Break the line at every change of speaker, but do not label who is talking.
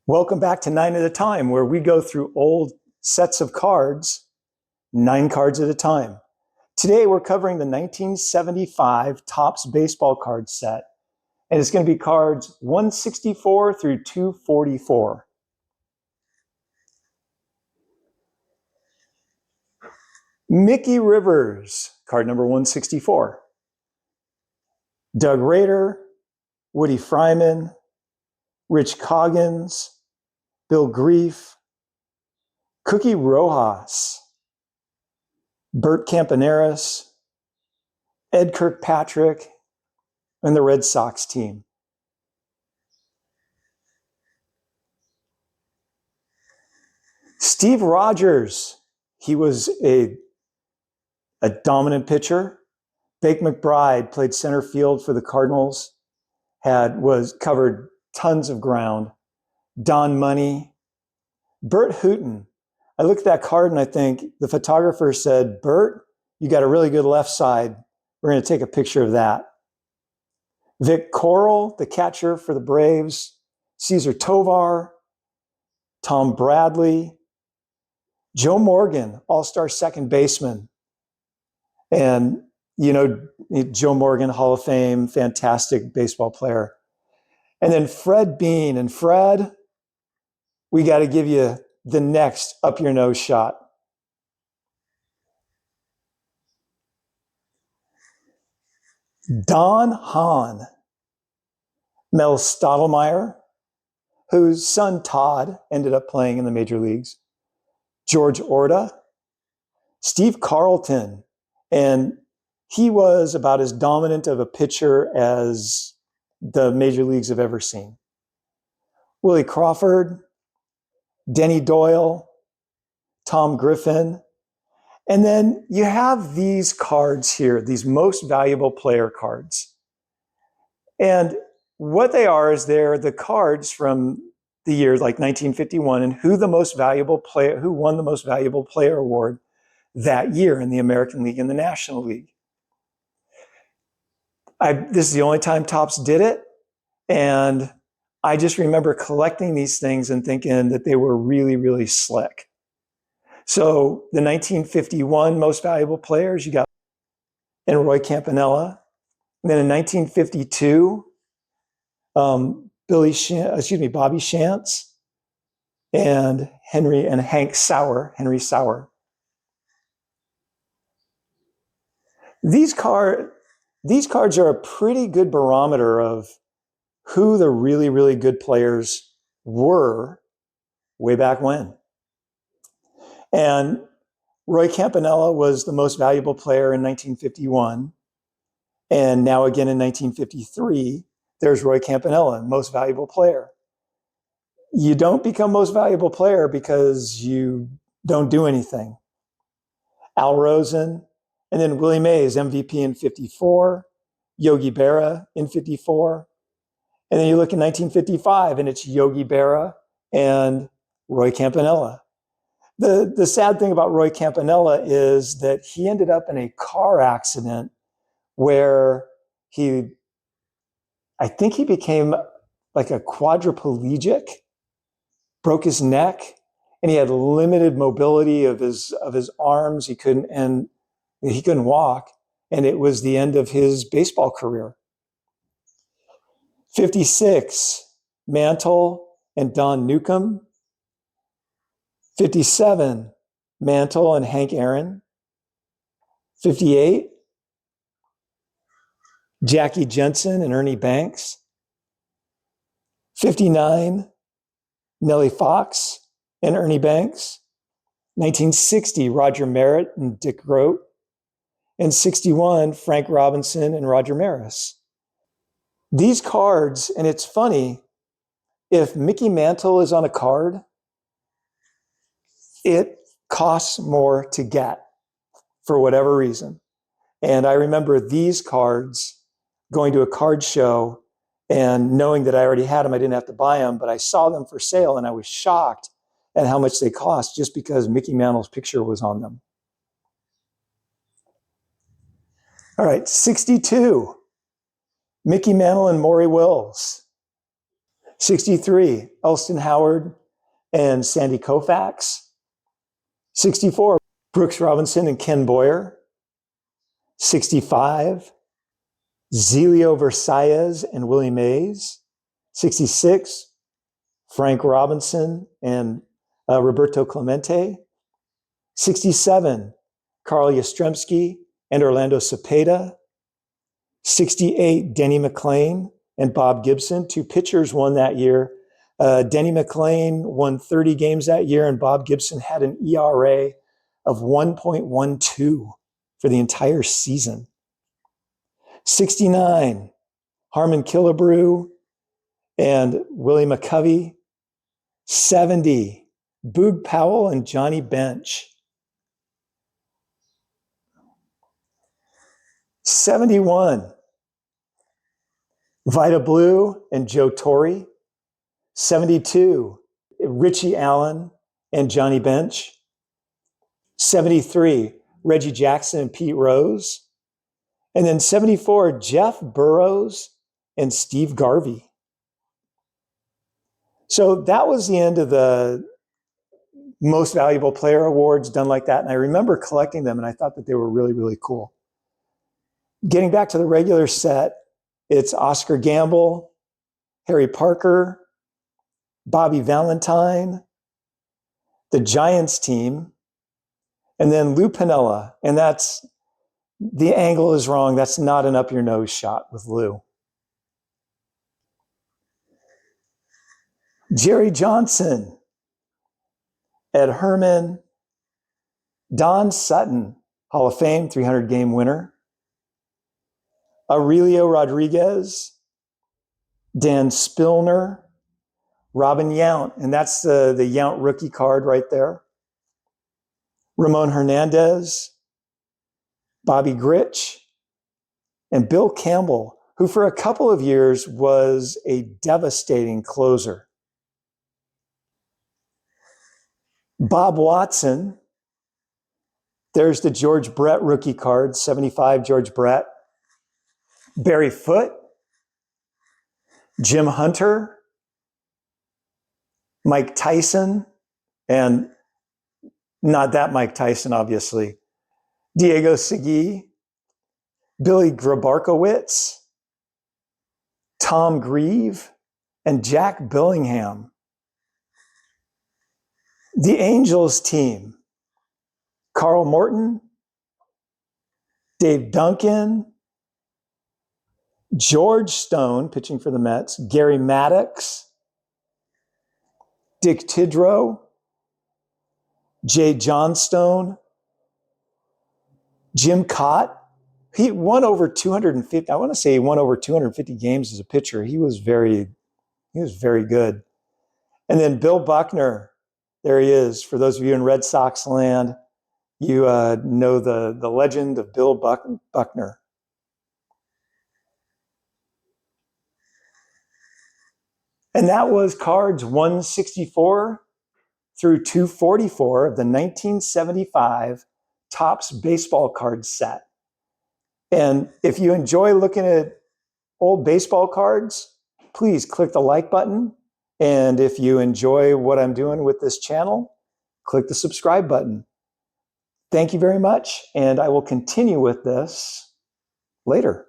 Welcome back to 9 at a Time, where we go through old sets of cards, 9 cards at a time. Today, we're covering the 1975 Topps baseball card set, and it's going to be cards 164 through 244. Mickey Rivers, card number 164. Doug Rader, Woody Fryman, Rich Coggins, Bill Grief, Cookie Rojas, Bert Campaneris, Ed Kirkpatrick, and the Red Sox team. Steve Rogers, he was a dominant pitcher. Bake McBride played center field for the Cardinals, covered tons of ground. Don Money, Bert Hooton. I looked at that card and I think the photographer said, "Bert, you got a really good left side. We're going to take a picture of that." Vic Coral, the catcher for the Braves. Cesar Tovar, Tom Bradley, Joe Morgan, all-star second baseman. And, Joe Morgan, Hall of Fame, fantastic baseball player. And then Fred Bean. And Fred, we got to give you the next up-your-nose shot. Don Hahn, Mel Stottlemyre, whose son Todd ended up playing in the major leagues, George Orta, Steve Carlton, and he was about as dominant of a pitcher as the major leagues have ever seen. Willie Crawford, Denny Doyle, Tom Griffin. And then you have these cards here, these most valuable player cards. And what they are is they're the cards from the year like 1951 and who won the most valuable player award that year in the American League and the National League. This is the only time Topps did it. And I just remember collecting these things and thinking that they were really, really slick. So the 1951 most valuable players, you got and Roy Campanella. And then in 1952, Bobby Shantz and Henry Sauer. These cards are a pretty good barometer of who the really, really good players were way back when. And Roy Campanella was the most valuable player in 1951. And now again in 1953, there's Roy Campanella, most valuable player. You don't become most valuable player because you don't do anything. Al Rosen, and then Willie Mays, MVP in 54, Yogi Berra in 54. And then you look in 1955 and it's Yogi Berra and Roy Campanella. The sad thing about Roy Campanella is that he ended up in a car accident where I think he became like a quadriplegic, broke his neck, and he had limited mobility of his arms. He couldn't walk, and it was the end of his baseball career. 56, Mantle and Don Newcomb. 57, Mantle and Hank Aaron. 58, Jackie Jensen and Ernie Banks. 59, Nellie Fox and Ernie Banks. 1960, Roger Merritt and Dick Groat. And 61, Frank Robinson and Roger Maris. These cards, and it's funny, if Mickey Mantle is on a card, it costs more to get for whatever reason. And I remember these cards going to a card show and knowing that I already had them, I didn't have to buy them, but I saw them for sale and I was shocked at how much they cost just because Mickey Mantle's picture was on them. All right, 62, Mickey Mantle and Maury Wills. 63, Elston Howard and Sandy Koufax. 64, Brooks Robinson and Ken Boyer. 65, Zelio Versailles and Willie Mays. 66, Frank Robinson and Roberto Clemente. 67, Carl Yastrzemski and Orlando Cepeda. 68, Denny McLain and Bob Gibson. Two pitchers won that year. Denny McLain won 30 games that year, and Bob Gibson had an ERA of 1.12 for the entire season. 69, Harmon Killebrew and Willie McCovey. 70, Boog Powell and Johnny Bench. 71, Vida Blue and Joe Torre. 72, Richie Allen and Johnny Bench. 73, Reggie Jackson and Pete Rose. And then 74, Jeff Burroughs and Steve Garvey. So that was the end of the most valuable player awards done like that. And I remember collecting them, and I thought that they were really, really cool. Getting back to the regular set, it's Oscar Gamble, Harry Parker, Bobby Valentine, the Giants team, and then Lou Piniella. And that's, the angle is wrong. That's not an up your nose shot with Lou. Jerry Johnson, Ed Herman, Don Sutton, Hall of Fame, 300-game winner. Aurelio Rodriguez, Dan Spillner, Robin Yount, and that's the Yount rookie card right there. Ramon Hernandez, Bobby Grich, and Bill Campbell, who for a couple of years was a devastating closer. Bob Watson, there's the George Brett rookie card, 75 George Brett. Barry Foote, Jim Hunter, Mike Tyson, and not that Mike Tyson, obviously, Diego Segui, Billy Grabarkowitz, Tom Grieve, and Jack Billingham. The Angels team, Carl Morton, Dave Duncan, George Stone, pitching for the Mets, Gary Maddox, Dick Tidrow, Jay Johnstone, Jim Cott. He won over 250. I want to say he won over 250 games as a pitcher. He was very good. And then Bill Buckner, there he is. For those of you in Red Sox land, you know the legend of Bill Buckner. And that was cards 164 through 244 of the 1975 Topps baseball card set. And if you enjoy looking at old baseball cards, please click the like button. And if you enjoy what I'm doing with this channel, click the subscribe button. Thank you very much, and I will continue with this later.